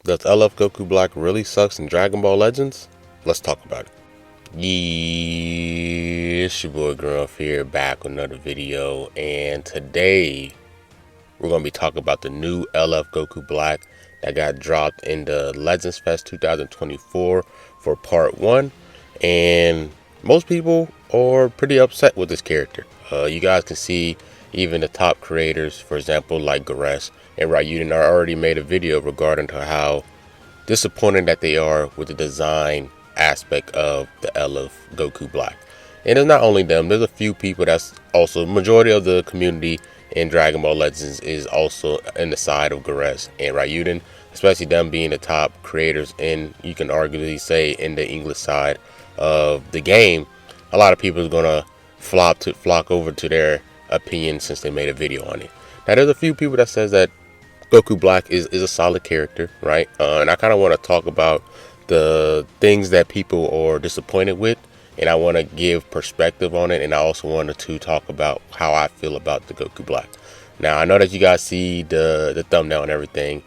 Does LF Goku Black really sucks in Dragon Ball Legends? Let's talk about it. Yeah, it's your boy Grumph here, back with another video, and today we're going to be talking about the new LF Goku Black that got dropped in the Legends Fest 2024 for part 1, and most people are pretty upset with this character. You guys can see even the top creators, for example, like Goku and Ryuden, are already made a video regarding to how disappointed that they are with the design aspect of the LF Goku Black. And it's not only them, there's a few people that's also, majority of the community in Dragon Ball Legends is also in the side of Goku and Ryuden, especially them being the top creators in, you can arguably say, in the English side of the game. A lot of people are gonna flock over to their opinion since they made a video on it. Now there's a few people that says that Goku Black is a solid character, right? And I kind of want to talk about the things that people are disappointed with, and I want to give perspective on it, and I also wanted to talk about how I feel about the Goku Black. Now I know that you guys see the thumbnail and everything.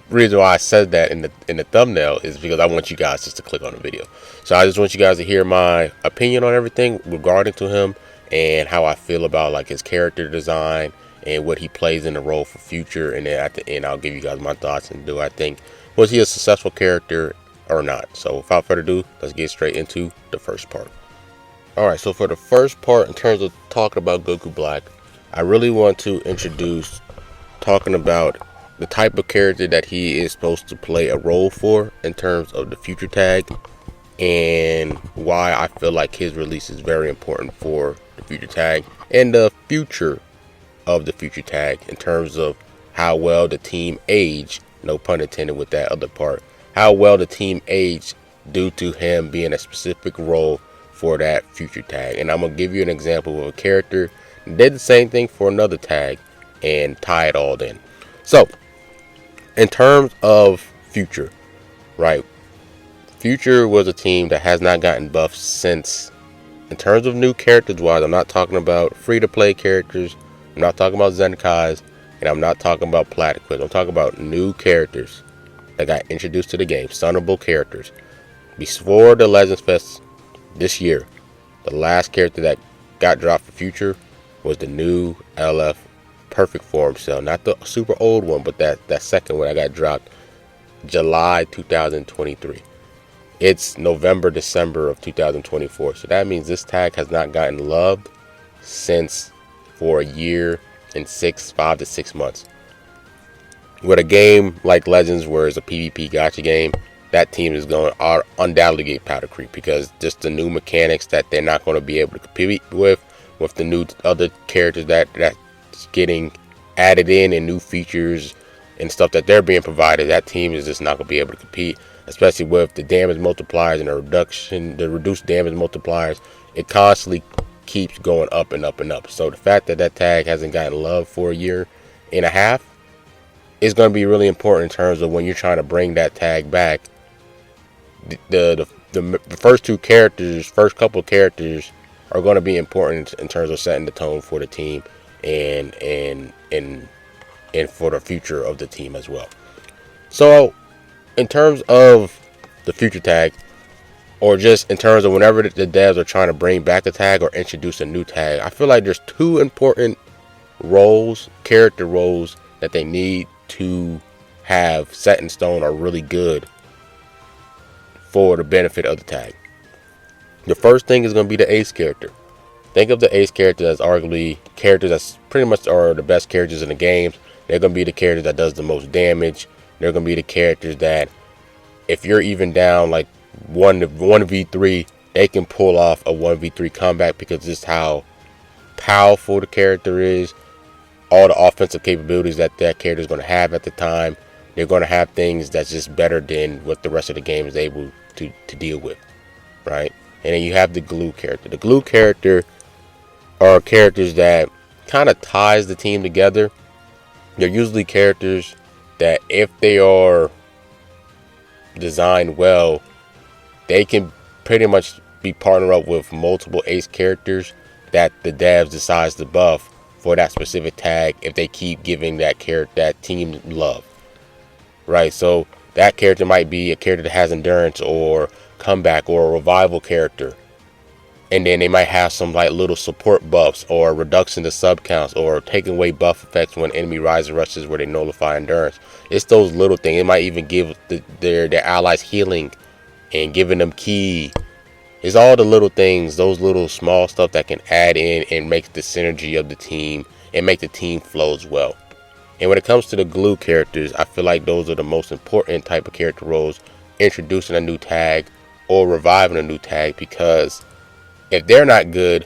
Reason why I said that in the thumbnail is because I want you guys just to click on the video. So I just want you guys to hear my opinion on everything regarding to him and how I feel about like his character design and what he plays in the role for future. And then at the end, I'll give you guys my thoughts and do I think, was he a successful character or not? So without further ado, let's get straight into the first part. Alright, so for the first part, in terms of talking about Goku Black, I really want to introduce talking about the type of character that he is supposed to play a role for in terms of the future tag, and why I feel like his release is very important for the future tag and the future of the future tag in terms of how well the team aged, no pun intended with that other part, how well the team aged due to him being a specific role for that future tag. And I'm gonna give you an example of a character that did the same thing for another tag and tie it all in. So in terms of future, right, future was a team that has not gotten buffed since, in terms of new characters wise, I'm not talking about free to play characters, I'm not talking about Zenkais, and I'm not talking about Platypus. I'm talking about new characters that got introduced to the game, sunnable characters. Before the Legends Fest this year, the last character that got dropped for future was the new LF Perfect Form Cell. Not the super old one, but that second one that got dropped July 2023. It's November, December of 2024. So that means this tag has not gotten loved since for a year and 5 to 6 months. With a game like Legends, where it's a PvP gacha game, that team is going to undoubtedly get powder creep, because just the new mechanics that they're not going to be able to compete with the new other characters that's getting added in, and new features and stuff that they're being provided, that team is just not going to be able to compete, especially with the damage multipliers and the reduced damage multipliers. It constantly keeps going up and up and up. So the fact that that tag hasn't gotten love for a year and a half is going to be really important in terms of when you're trying to bring that tag back. The first couple characters are going to be important in terms of setting the tone for the team and for the future of the team as well. So in terms of the future tag, or just in terms of whenever the devs are trying to bring back a tag or introduce a new tag, I feel like there's two important roles, character roles, that they need to have set in stone or really good for the benefit of the tag. The first thing is going to be the ace character. Think of the ace character as arguably characters that's pretty much are the best characters in the games. They're going to be the characters that does the most damage. They're going to be the characters that, if you're even down like 1v3, they can pull off a 1v3 comeback, because just how powerful the character is, all the offensive capabilities that character is going to have at the time. They're going to have things that's just better than what the rest of the game is able to deal with, right? And then you have the glue character. The glue character are characters that kind of ties the team together. They're usually characters that, if they are designed well, they can pretty much be partnered up with multiple ace characters that the devs decides to buff for that specific tag if they keep giving that team love. right? So that character might be a character that has endurance or comeback or a revival character. And then they might have some like little support buffs or reduction to sub counts or taking away buff effects when enemy rise and rushes where they nullify endurance. It's those little things. It might even give their allies healing and giving them ki. It's all the little things, those little small stuff that can add in and make the synergy of the team and make the team flow as well. And when it comes to the glue characters, I feel like those are the most important type of character roles, introducing a new tag or reviving a new tag, because if they're not good,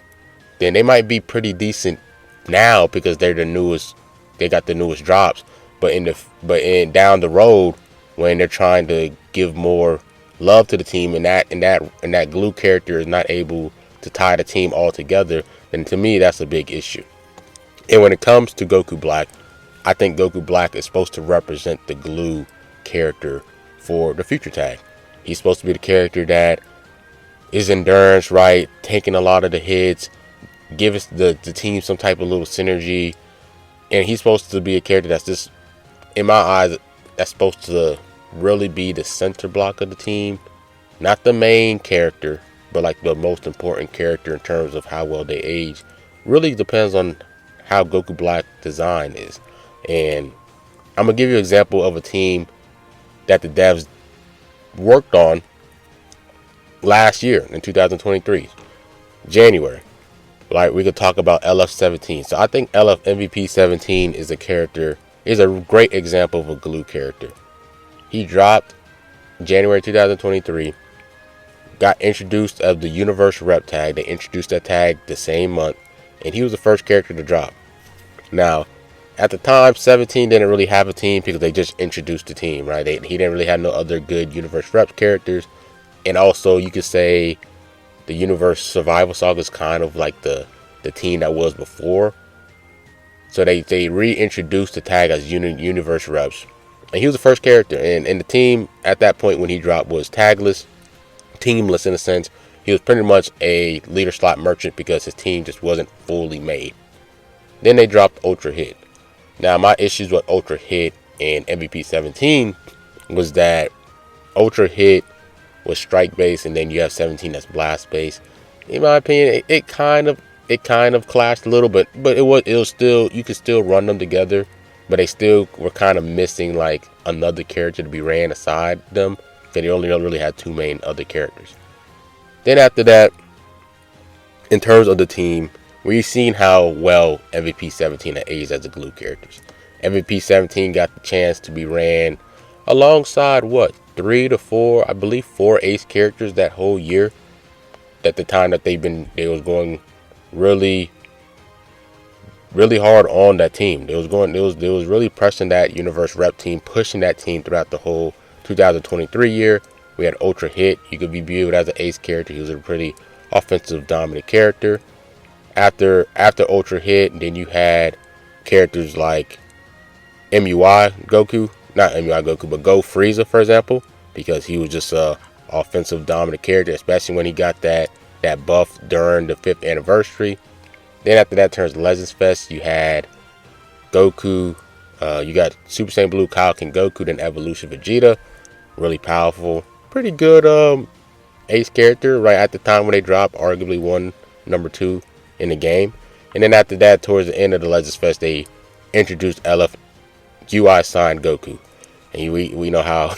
then they might be pretty decent now because they're the newest. They got the newest drops. But in down the road, when they're trying to give more love to the team, and that glue character is not able to tie the team all together, then to me that's a big issue. And when it comes to Goku Black, I think Goku Black is supposed to represent the glue character for the future tag. He's supposed to be the character that is endurance, right? Taking a lot of the hits, give us the team some type of little synergy. And he's supposed to be a character that's just, in my eyes, that's supposed to really be the center block of the team. Not the main character, but like the most important character in terms of how well they age. Really depends on how Goku Black design is. And I'm going to give you an example of a team that the devs worked on last year in 2023, January. Like, we could talk about LF17. So I think LF MVP 17 is a great example of a glue character. He dropped January 2023, got introduced as the Universe Rep tag. They introduced that tag the same month, and he was the first character to drop. Now, at the time, 17 didn't really have a team because they just introduced the team, right? He didn't really have no other good Universe Rep characters. And also, you could say the Universe Survival Saga is kind of like the team that was before. So they reintroduced the tag as Universe Reps. And he was the first character. And the team at that point when he dropped was tagless, teamless in a sense. He was pretty much a leader slot merchant because his team just wasn't fully made. Then they dropped Ultra Hit. Now, my issues with Ultra Hit and MVP 17 was that Ultra Hit was strike based, and then you have 17 that's blast based. In my opinion, it kind of clashed a little, but it was still, you could still run them together, but they still were kind of missing like another character to be ran aside them. They only really had two main other characters. Then after that, in terms of the team, we've seen how well MVP 17 had aged as the glue characters. MVP 17 got the chance to be ran alongside what, 3 to 4, I believe 4 ace characters that whole year. At the time that they was going really hard on that team. They was really pressing that Universe Rep team, pushing that team throughout the whole 2023 year. We had Ultra Hit. You could be viewed as an ace character. He was a pretty offensive dominant character. After Ultra Hit, then you had characters like MUI Goku. Not MUI Goku, but Go Frieza, for example, because he was just a offensive dominant character, especially when he got that buff during the 5th anniversary. Then after that turns LegendsNEWZ, you had Goku, you got Super Saiyan Blue Kaioken Goku, then Evolution Vegeta, really powerful, pretty good ace character right at the time when they dropped, arguably number 2 in the game. And then after that, towards the end of the LegendsNEWZ, they introduced LF UI signed Goku, and we know how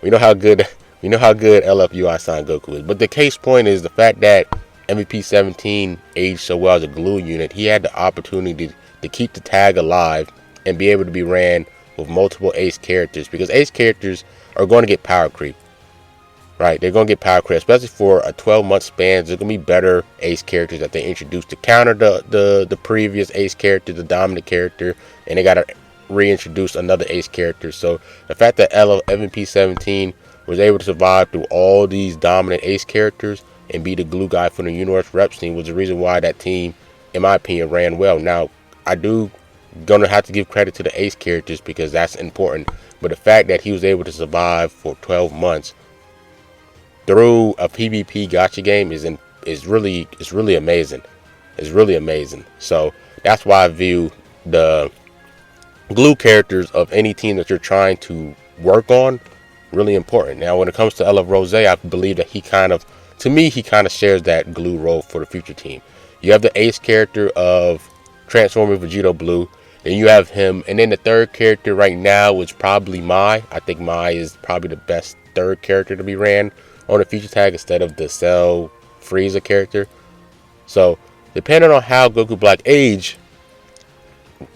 we know how good LF UI signed Goku is. But the case point is the fact that MVP 17 aged so well as a glue unit. He had the opportunity to keep the tag alive and be able to be ran with multiple ace characters, because ace characters are going to get power creep, right? They're going to get power creep, especially for a 12-month span. There's going to be better ace characters that they introduced to counter the previous ace character, the dominant character, and they got to reintroduce another ace character. So the fact that MVP 17 was able to survive through all these dominant ace characters and be the glue guy for the Universe Reps team was the reason why that team, in my opinion, ran well. Now, I do gonna have to give credit to the ace characters because that's important, but the fact that he was able to survive for 12 months through a PvP gacha game is really amazing. It's really amazing. So that's why I view the glue characters of any team that you're trying to work on, really important. Now, when it comes to LF Rose, I believe that he kind of shares that glue role for the future team. You have the ace character of Transforming Vegito Blue, then you have him, and then the third character right now is probably Mai. I think Mai is probably the best third character to be ran on a future tag instead of the Cell Frieza character. So, depending on how Goku Black age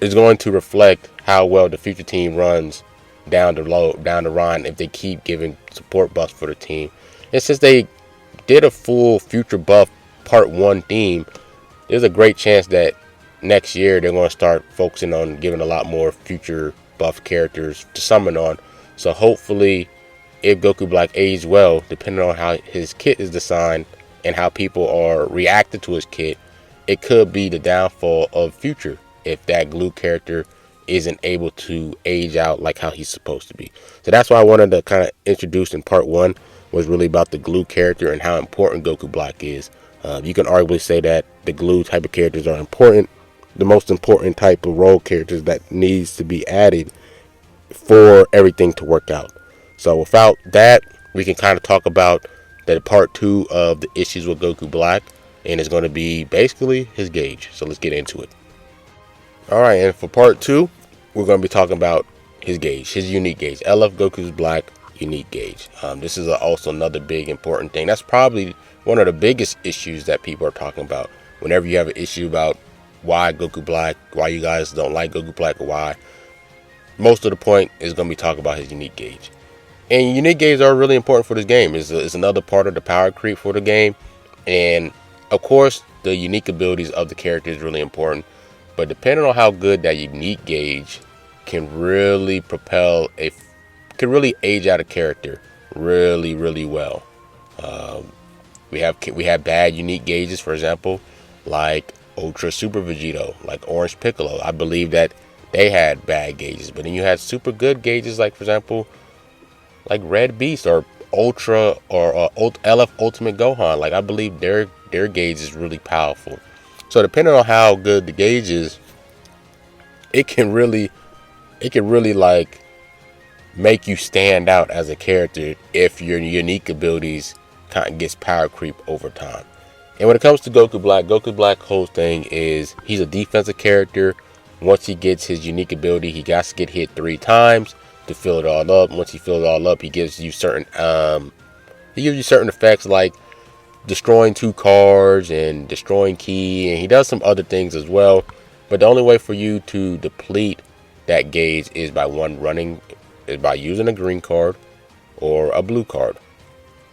is going to reflect how well the future team runs down the line if they keep giving support buffs for the team. And since they did a full future buff part 1 theme, there's a great chance that next year they're going to start focusing on giving a lot more future buff characters to summon on. So hopefully, if Goku Black ages well, depending on how his kit is designed and how people are reacting to his kit, it could be the downfall of future if that glue character isn't able to age out like how he's supposed to be. So that's why I wanted to kind of introduce in part 1 was really about the glue character and how important Goku Black is. You can arguably say that the glue type of characters are important, the most important type of role characters that needs to be added for everything to work out. So without that, we can kind of talk about the part 2 of the issues with Goku Black, and it's going to be basically his gauge. So let's get into it. Alright, and for part 2, we're going to be talking about his gauge, his unique gauge, LF Goku Black unique gauge. This is also another big important thing. That's probably one of the biggest issues that people are talking about. Whenever you have an issue about why Goku Black, why you guys don't like Goku Black, or why, most of the point is going to be talking about his unique gauge. And unique gauges are really important for this game. It's another part of the power creep for the game. And of course, the unique abilities of the character is really important. But depending on how good that unique gauge can really age out a character really, really well. We have bad unique gauges, for example, like Ultra Super Vegito, like Orange Piccolo. I believe that they had bad gauges. But then you had super good gauges, like, for example, like Red Beast or Ultra or LF Ultimate Gohan. Like, I believe their gauge is really powerful. So depending on how good the gauge is, it can really like make you stand out as a character if your unique abilities kind of gets power creep over time. And when it comes to Goku Black whole thing is he's a defensive character. Once he gets his unique ability, he got to get hit 3 times to fill it all up. Once he fills it all up, he gives you certain effects like destroying 2 cards and destroying key, and he does some other things as well. But the only way for you to deplete that gauge is by using a green card or a blue card.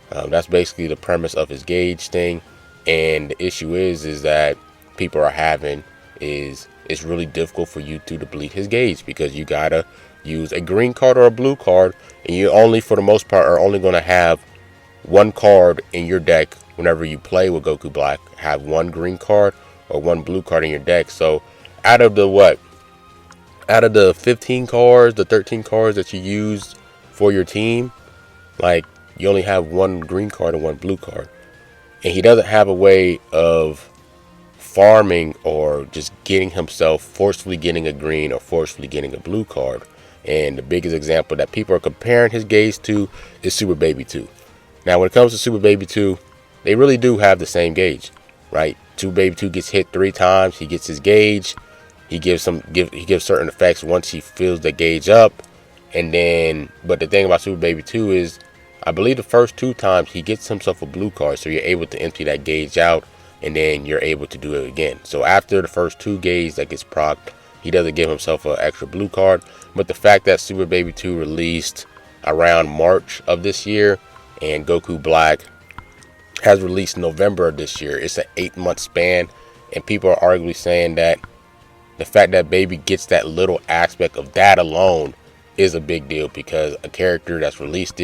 That's basically the premise of his gauge thing. And the issue is that people are having is it's really difficult for you to deplete his gauge because you gotta use a green card or a blue card, and you only, for the most part, are only going to have 1 card in your deck whenever you play with Goku Black. Have 1 green card or 1 blue card in your deck. So out of the 15 cards, the 13 cards that you used for your team, like, you only have 1 green card and 1 blue card. And he doesn't have a way of farming or just getting himself forcefully getting a green or forcefully getting a blue card. And the biggest example that people are comparing his gauge to is Super Baby 2. Now, when it comes to Super Baby 2, they really do have the same gauge, right? Super Baby 2 gets hit 3 times, he gets his gauge. He gives certain effects once he fills the gauge up. And then, but the thing about Super Baby 2 is, I believe the first 2 times he gets himself a blue card, so you're able to empty that gauge out, and then you're able to do it again. So after the first 2 gauges that gets procced, he doesn't give himself an extra blue card. But the fact that Super Baby 2 released around March of this year, and Goku Black has released November of this year, it's an 8-month span, and people are arguably saying that the fact that Baby gets that little aspect of that alone is a big deal, because a character that's released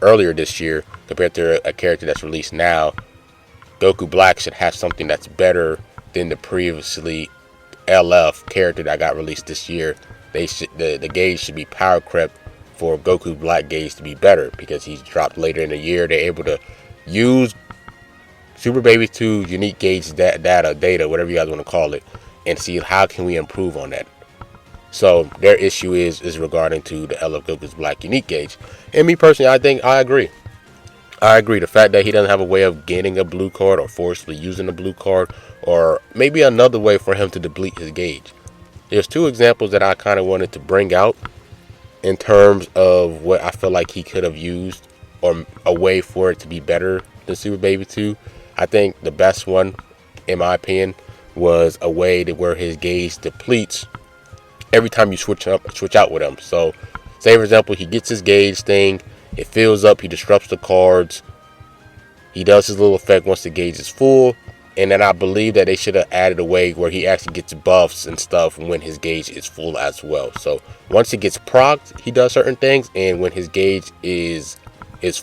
earlier this year, compared to a character that's released now, Goku Black should have something that's better than the previously LF character that got released this year. The gauge should be power crept for Goku Black gauge to be better, because he's dropped later in the year. They're able to use Super Baby 2 unique gauge data, whatever you guys want to call it, and see how can we improve on that. So their issue is regarding to the LF Goku's Black unique gauge. And me personally, I think I agree. I agree. The fact that he doesn't have a way of getting a blue card or forcefully using a blue card, or maybe another way for him to deplete his gauge. There's two examples that I kind of wanted to bring out in terms of what I feel like he could have used, or a way for it to be better than Super Baby 2. I think the best one, in my opinion, was a way to where his gauge depletes every time you switch out with him. So, say for example, he gets his gauge thing, it fills up, he disrupts the cards, he does his little effect once the gauge is full, and then I believe that they should have added a way where he actually gets buffs and stuff when his gauge is full as well. So once he gets procced, he does certain things, and when his gauge is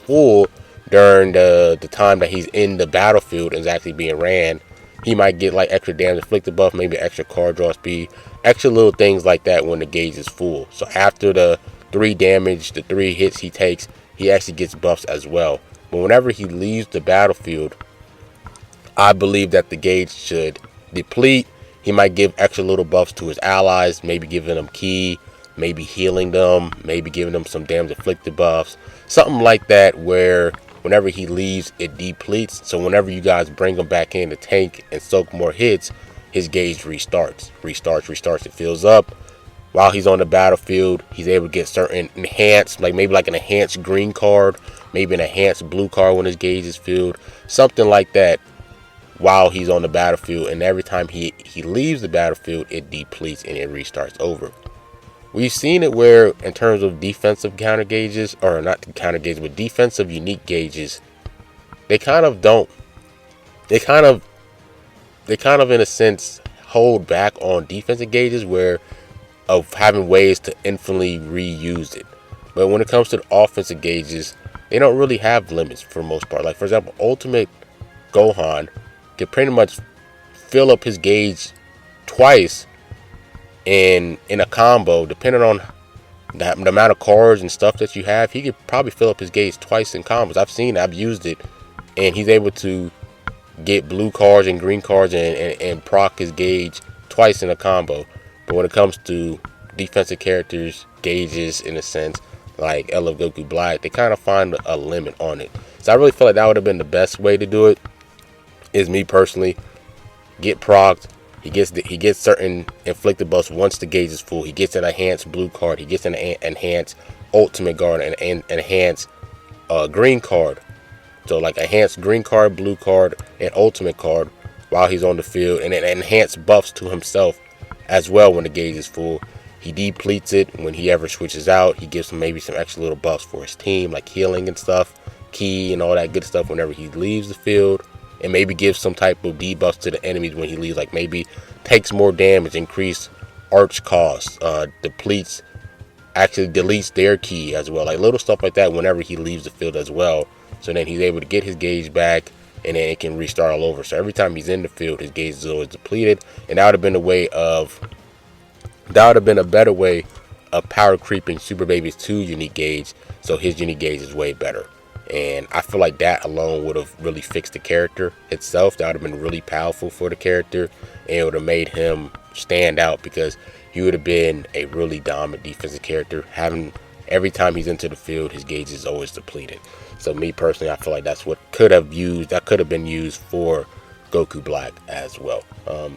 full during the time that he's in the battlefield and is actually being ran, he might get like extra damage inflicted buff, maybe extra card draw speed, extra little things like that when the gauge is full. So after the 3 damage, the 3 hits he takes, he actually gets buffs as well. But whenever he leaves the battlefield, I believe that the gauge should deplete. He might give extra little buffs to his allies, maybe giving them ki, maybe healing them, maybe giving them some damage inflicted buffs, something like that, where whenever he leaves, it depletes. So whenever you guys bring him back in to tank and soak more hits, his gauge restarts. It fills up. While he's on the battlefield, he's able to get certain enhanced, like maybe like an enhanced green card, maybe an enhanced blue card when his gauge is filled, something like that, while he's on the battlefield. And every time he leaves the battlefield, it depletes and it restarts over. We've seen it where, in terms of defensive counter gauges, or not counter gauges, but defensive unique gauges, they kind of in a sense hold back on defensive gauges, where of having ways to infinitely reuse it. But when it comes to the offensive gauges, they don't really have limits for the most part. Like for example, Ultimate Gohan can pretty much fill up his gauge twice in a combo, depending on the amount of cards and stuff that you have. He could probably fill up his gauge twice in combos. I've used it, and he's able to get blue cards and green cards and proc his gauge twice in a combo. But when it comes to defensive characters, gauges, in a sense, like LF Goku Black, they kind of find a limit on it. So I really feel like that would have been the best way to do it, is me personally, get procced. He gets certain inflicted buffs once the gauge is full. He gets an enhanced blue card. He gets an enhanced ultimate card and an enhanced green card. So like enhanced green card, blue card, and ultimate card while he's on the field, and then enhanced buffs to himself as well when the gauge is full. He depletes it when he ever switches out. He gives him maybe some extra little buffs for his team, like healing and stuff, ki and all that good stuff whenever he leaves the field. And maybe gives some type of debuffs to the enemies when he leaves, like maybe takes more damage, increase arch costs, deletes their ki as well, like little stuff like that whenever he leaves the field as well. So then he's able to get his gauge back, and then it can restart all over. So every time he's in the field, his gauge is always depleted, and that would have been a better way of power creeping Super Baby's 2 unique gauge, so his unique gauge is way better. And I feel like that alone would have really fixed the character itself. That would have been really powerful for the character, and it would have made him stand out, because he would have been a really dominant defensive character. Having every time he's into the field, his gauge is always depleted. So me personally, I feel like that's what could have been used for Goku Black as well.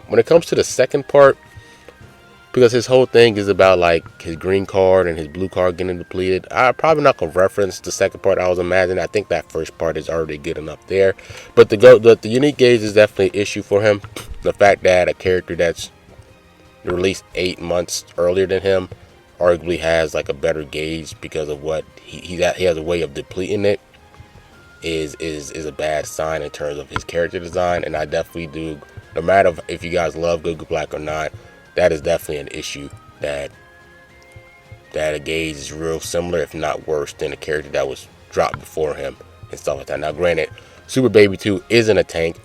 When it comes to the second part, because his whole thing is about like his green card and his blue card getting depleted, I'm probably not gonna reference the second part. I was imagining. I think that first part is already good enough there. But the unique gauge is definitely an issue for him. The fact that a character that's released 8 months earlier than him arguably has like a better gauge because of what he has a way of depleting it is a bad sign in terms of his character design. And I definitely do, no matter if you guys love Goku Black or not, that is definitely an issue, that a gauge is real similar, if not worse, than a character that was dropped before him and stuff like that. Now granted, Super Baby 2 isn't a tank.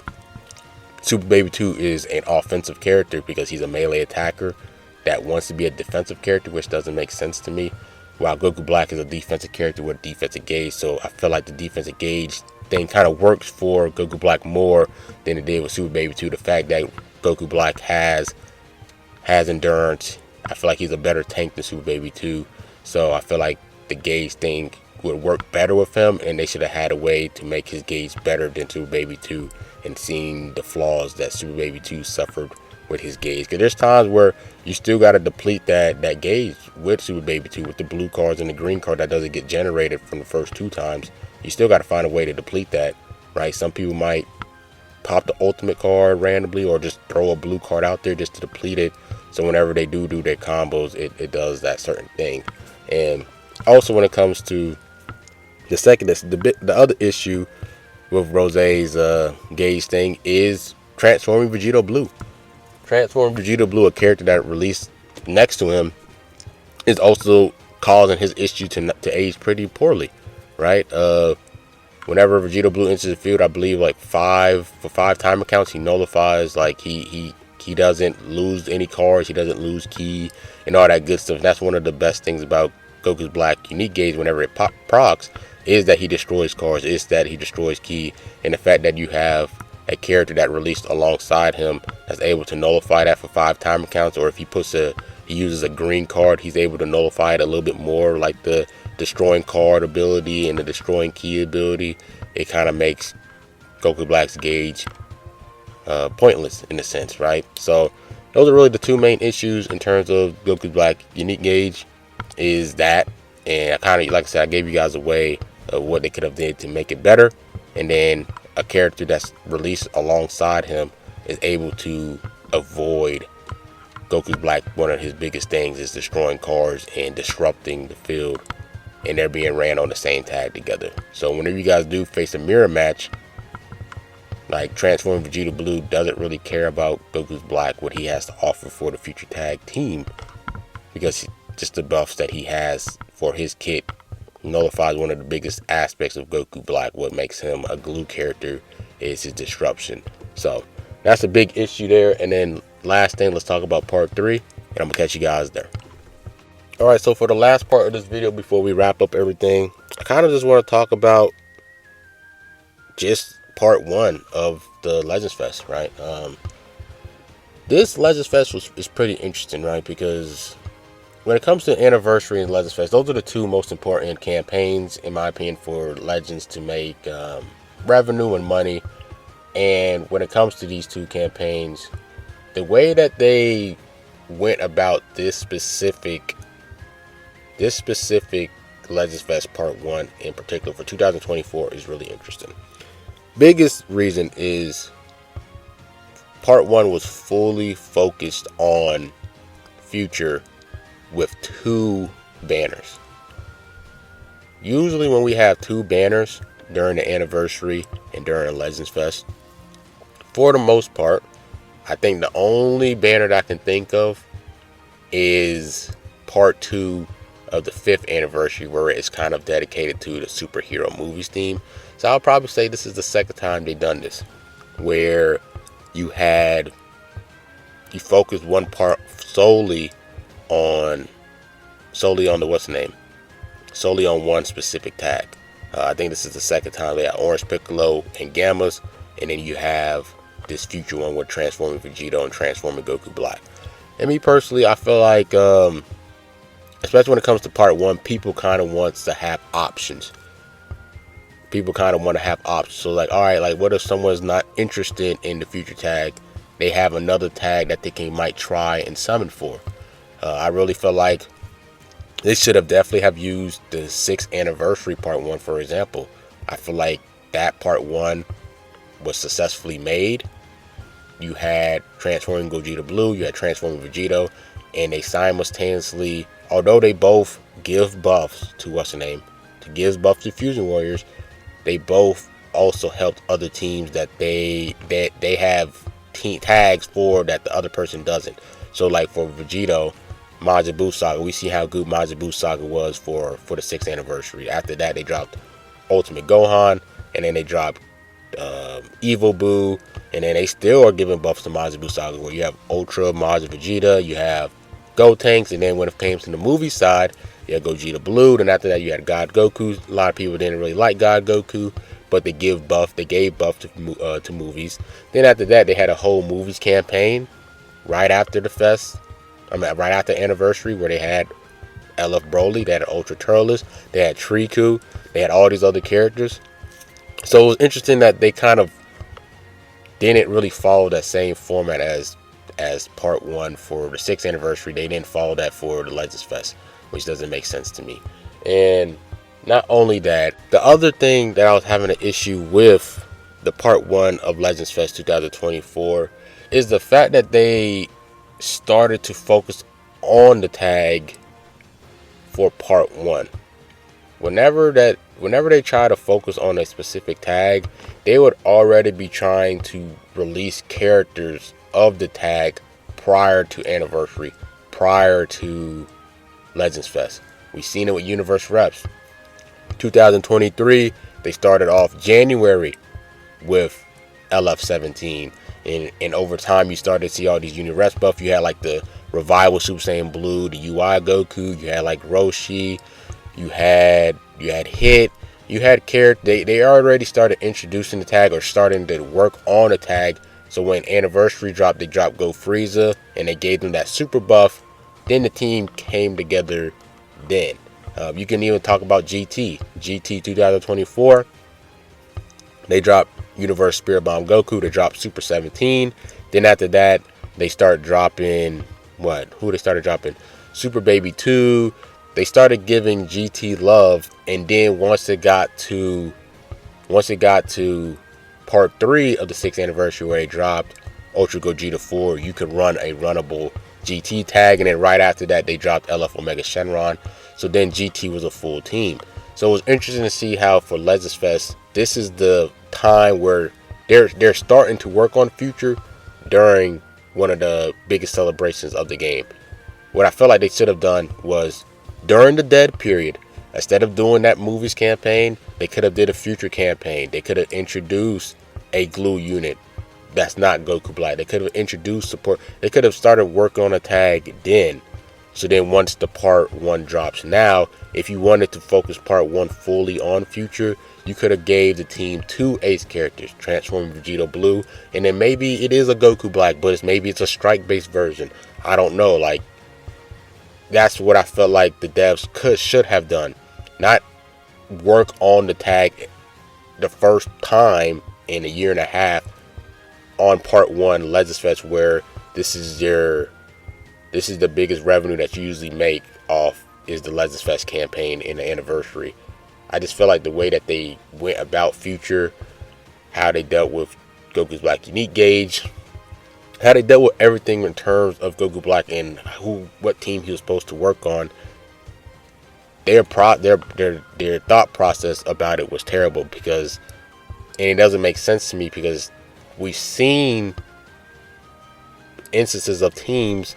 Super Baby 2 is an offensive character because he's a melee attacker that wants to be a defensive character, which doesn't make sense to me. While Goku Black is a defensive character with a defensive gauge, so I feel like the defensive gauge thing kind of works for Goku Black more than it did with Super Baby 2. The fact that Goku Black has endurance, I feel like he's a better tank than Super Baby 2. So I feel like the gauge thing would work better with him, and they should have had a way to make his gauge better than Super Baby 2, and seeing the flaws that Super Baby 2 suffered with his gauge. Because there's times where you still got to deplete that gauge with Super Baby 2, with the blue cards and the green card that doesn't get generated from the first 2 times. You still got to find a way to deplete that, right? Some people might pop the ultimate card randomly, or just throw a blue card out there just to deplete it, so whenever they do their combos, it does that certain thing. And also, when it comes to the other issue with Rose's gauge thing is transforming Vegito Blue. Transforming Vegito Blue, a character that released next to him, is also causing his issue to age pretty poorly, right? Whenever Vegito Blue enters the field, I believe like 5 timer counts, he nullifies. Like he doesn't lose any cards, he doesn't lose key and all that good stuff. And that's one of the best things about Goku's Black unique gauge whenever it procs, is that he destroys cards, is that he destroys key, and the fact that you have a character that released alongside him that's able to nullify that for 5 timer counts, or if he uses a green card, he's able to nullify it a little bit more, like the destroying card ability and the destroying key ability. It kind of makes Goku Black's gauge pointless in a sense, right? So those are really the 2 main issues in terms of Goku Black unique gauge, is that, and I kind of, like I said, I gave you guys a way of what they could have did to make it better, and then a character that's released alongside him is able to avoid Goku's Black. One of his biggest things is destroying cards and disrupting the field, and they're being ran on the same tag together. So whenever you guys do face a mirror match, like transforming Vegeta Blue doesn't really care about Goku's Black, what he has to offer for the future tag team, because just the buffs that he has for his kit nullifies one of the biggest aspects of Goku Black. What makes him a glue character is his disruption. So that's a big issue there. And then last thing, let's talk about part 3, and I'm gonna catch you guys there. Alright, so for the last part of this video before we wrap up everything, I kind of just want to talk about just part 1 of the Legends Fest, right? This Legends Fest is pretty interesting, right? Because when it comes to anniversary and Legends Fest, those are the 2 most important campaigns, in my opinion, for Legends to make revenue and money. And when it comes to these 2 campaigns, the way that they went about this specific Legends Fest Part 1 in particular for 2024 is really interesting. Biggest reason is Part 1 was fully focused on Future with 2 banners. Usually when we have 2 banners during the anniversary and during the Legends Fest, for the most part, I think the only banner that I can think of is Part 2 of the 5th anniversary, where it's kind of dedicated to the superhero movies theme. So I'll probably say this is the 2nd time they've done this, where you focused one part solely on solely on one specific tag. I think this is the 2nd time they had Orange Piccolo and Gammas, and then you have this future one with transforming Vegito and transforming Goku Black. And me personally, I feel like especially when it comes to part 1, people kind of wants to have options. People kind of want to have options. So like, all right, like what if someone's not interested in the future tag? They have another tag that they might try and summon for. I really feel like they should have definitely have used the 6th anniversary part 1, for example. I feel like that part 1 was successfully made. You had transforming Gogeta Blue, you had transforming Vegito, and they simultaneously, although they both give buffs to give buffs to Fusion Warriors, they both also helped other teams that they have team tags for that the other person doesn't. So like for Vegito, Majin Buu Saga, we see how good Majin Buu Saga was for the 6th anniversary. After that, they dropped Ultimate Gohan, and then they dropped Evil Buu, and then they still are giving buffs to Majin Buu Saga, where you have Ultra Majin Vegeta, you have Gotenks, and then when it came to the movie side, you had Gogeta Blue. Then after that, you had God Goku. A lot of people didn't really like God Goku, but they gave buff to movies. Then after that, they had a whole movies campaign right after the fest. I mean, right after Anniversary, where they had LF Broly, they had Ultra Turles, they had Triku, they had all these other characters. So it was interesting that they kind of didn't really follow that same format as part 1 for the 6th anniversary. They didn't follow that for the Legends Fest, which doesn't make sense to me. And not only that, the other thing that I was having an issue with the part 1 of Legends Fest 2024 is the fact that they started to focus on the tag for part 1. Whenever they try to focus on a specific tag, they would already be trying to release characters of the tag prior to Anniversary, prior to Legends Fest. We've seen it with Universe Reps. 2023, they started off January with LF17, and over time you started to see all these Uni Reps buff. You had like the Revival Super Saiyan Blue, the UI Goku, you had like Roshi, you had Hit, you had character. They already started introducing the tag or starting to work on the tag. So when Anniversary dropped, they dropped Go Frieza and they gave them that super buff. Then the team came together. Then you can even talk about GT 2024. They dropped Universe Spirit Bomb Goku. They dropped Super 17. Then after that, they start dropping who they started dropping Super Baby 2. They started giving GT love, and then once it got to part 3 of the 6th anniversary, where they dropped Ultra Gogeta 4, you could run a runnable GT tag, and then right after that they dropped LF Omega Shenron. So then GT was a full team. So it was interesting to see how for Legends Fest, this is the time where they're starting to work on Future during one of the biggest celebrations of the game. What I felt like they should have done was, during the dead period, instead of doing that movies campaign, they could have did a Future campaign. They could have introduced a glue unit that's not Goku Black. They could have introduced support. They could have started working on a tag then. So then once the part 1 drops, now if you wanted to focus part 1 fully on Future, you could have gave the team 2 ace characters, Transforming Vegeta Blue, and then maybe it is a Goku Black, but maybe it's a strike based version. I don't know. Like, that's what I felt like the devs should have done. Not work on the tag the first time in a year and a half on part 1 Legends Fest, where this is the biggest revenue that you usually make off is the Legends Fest campaign in the anniversary. I just feel like the way that they went about Future, how they dealt with Goku's Black Unique Gauge, how they dealt with everything in terms of Goku Black and what team he was supposed to work on, their thought process about it was terrible, because, and it doesn't make sense to me, because we've seen instances of teams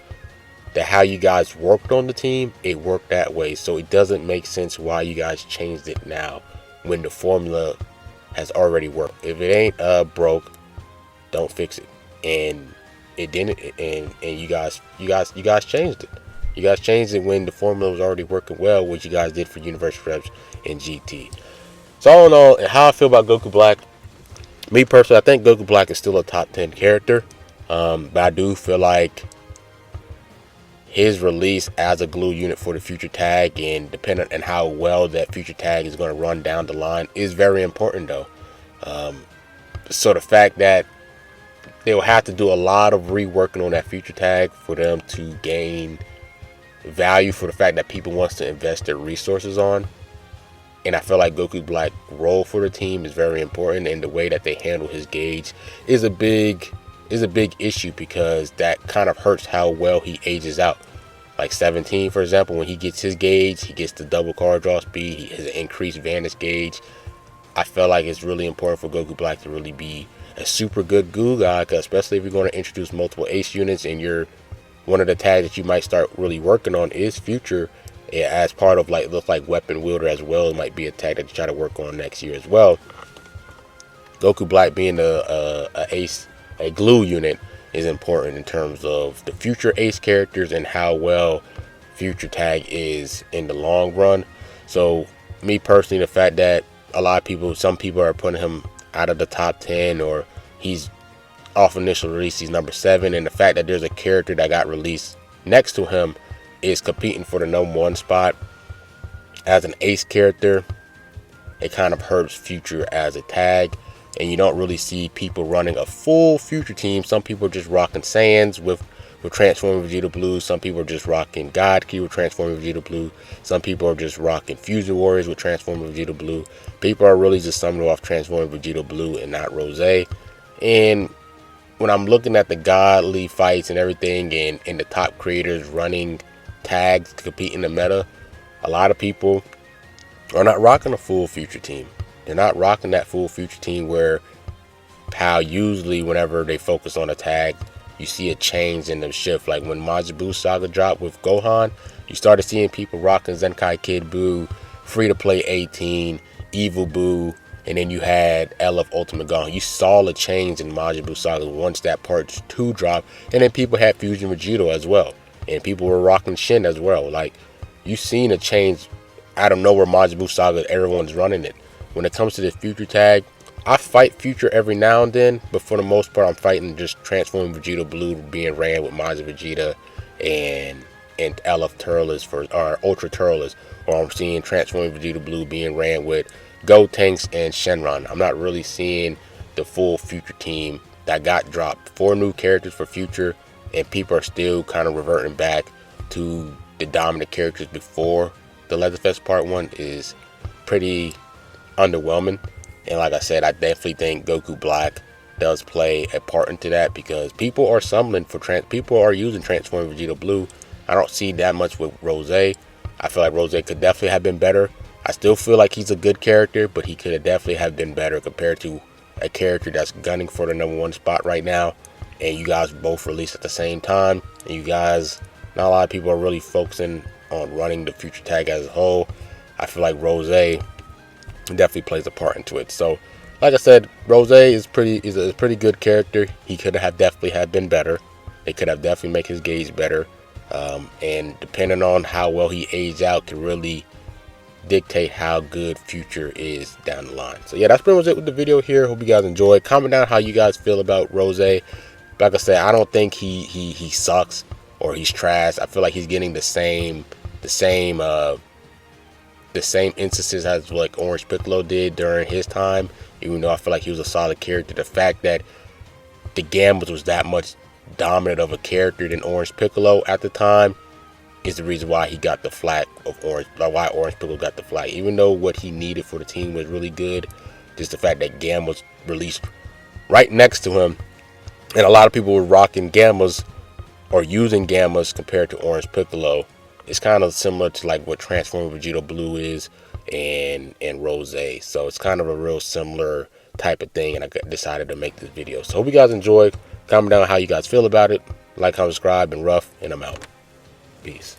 that how you guys worked on the team, it worked that way. So it doesn't make sense why you guys changed it now when the formula has already worked. If it ain't broke, don't fix it. And it didn't, and you guys changed it. You guys changed it when the formula was already working well, which you guys did for Universe Reps and GT. So all in all, and how I feel about Goku Black, me personally, I think Goku Black is still a top 10 character, but I do feel like his release as a glue unit for the Future tag, and depending on how well that Future tag is going to run down the line, is very important though. So the fact that they will have to do a lot of reworking on that Future tag for them to gain value, for the fact that people wants to invest their resources on. And I feel like Goku Black's role for the team is very important, and the way that they handle his gauge is a big issue, because that kind of hurts how well he ages out. Like 17, for example, when he gets his gauge, he gets the double card draw speed, he has an increased Vanish gauge. I feel like it's really important for Goku Black to really be a super good glue guy, especially if you're going to introduce multiple ace units, and you're one of the tags that you might start really working on is Future, as part of look like Weapon Wielder as well. It might be a tag that you try to work on next year as well. Goku Black being a glue unit is important in terms of the Future ace characters and how well Future tag is in the long run. So me personally, the fact that some people are putting him out of the top 10, or he's off initial release, he's number 7, and the fact that there's a character that got released next to him is competing for the #1 spot. As an ace character, it kind of hurts Future as a tag, and you don't really see people running a full Future team. Some people are just rocking Saiyans with Transforming Vegeta Blue. Some people are just rocking God Key with Transforming Vegeta Blue. Some people are just rocking Fusion Warriors with Transforming Vegeta Blue. People are really just summoning off Transforming Vegeta Blue and not Rose. And when I'm looking at the godly fights and everything, and the top creators running tags to compete in the meta, a lot of people are not rocking a full Future team. They're not rocking that full Future team where how usually whenever they focus on a tag, you see a change in the shift. Like when Majin Buu Saga dropped with Gohan, you started seeing people rocking Zenkai Kid Buu, Free to Play 18, Evil Buu, and then you had LF Ultimate Gohan. You saw a change in Majin Buu Saga once that part 2 dropped, and then people had Fusion Vegito as well, and people were rocking Shin as well. Like, you seen a change out of nowhere. Majin Buu Saga, everyone's running it. When it comes to the Future tag, I fight Future every now and then, but for the most part, I'm fighting just Transforming Vegeta Blue being ran with Majin Vegeta and LF Turles or Ultra Turles, or I'm seeing Transforming Vegeta Blue being ran with Gotenks and Shenron. I'm not really seeing the full Future team that got dropped. 4 new characters for Future, and people are still kind of reverting back to the dominant characters before the Legends Fest Part 1 is pretty underwhelming. And like I said, I definitely think Goku Black does play a part into that, because people are summoning for people are using Transforming Vegeta Blue. I don't see that much with Rose. I feel like Rose could definitely have been better. I still feel like he's a good character, but he could have definitely have been better compared to a character that's gunning for the #1 spot right now. And you guys both released at the same time, and you guys, not a lot of people are really focusing on running the Future tag as a whole. I feel like Rose definitely plays a part into it. So like I said, Rose is a pretty good character. He could have definitely have been better. They could have definitely make his gauge better, and depending on how well he aged out can really dictate how good Future is down the line. So yeah, that's pretty much it with the video here. Hope you guys enjoyed. Comment down how you guys feel about Rose. Like I said, I don't think he sucks or he's trash. I feel like he's getting the same instances as like Orange Piccolo did during his time, even though I feel like he was a solid character. The fact that the Gambas was that much dominant of a character than Orange Piccolo at the time is the reason why he got the flack of why Orange Piccolo got the flack. Even though what he needed for the team was really good, just the fact that Gam was released right next to him, and a lot of people were rocking Gammas or using Gammas compared to Orange Piccolo. It's kind of similar to like what Transforming Vegeta Blue is and Rose. So it's kind of a real similar type of thing, and I decided to make this video. So hope you guys enjoyed. Comment down how you guys feel about it. Like, comment, subscribe, and rough, and I'm out. Peace.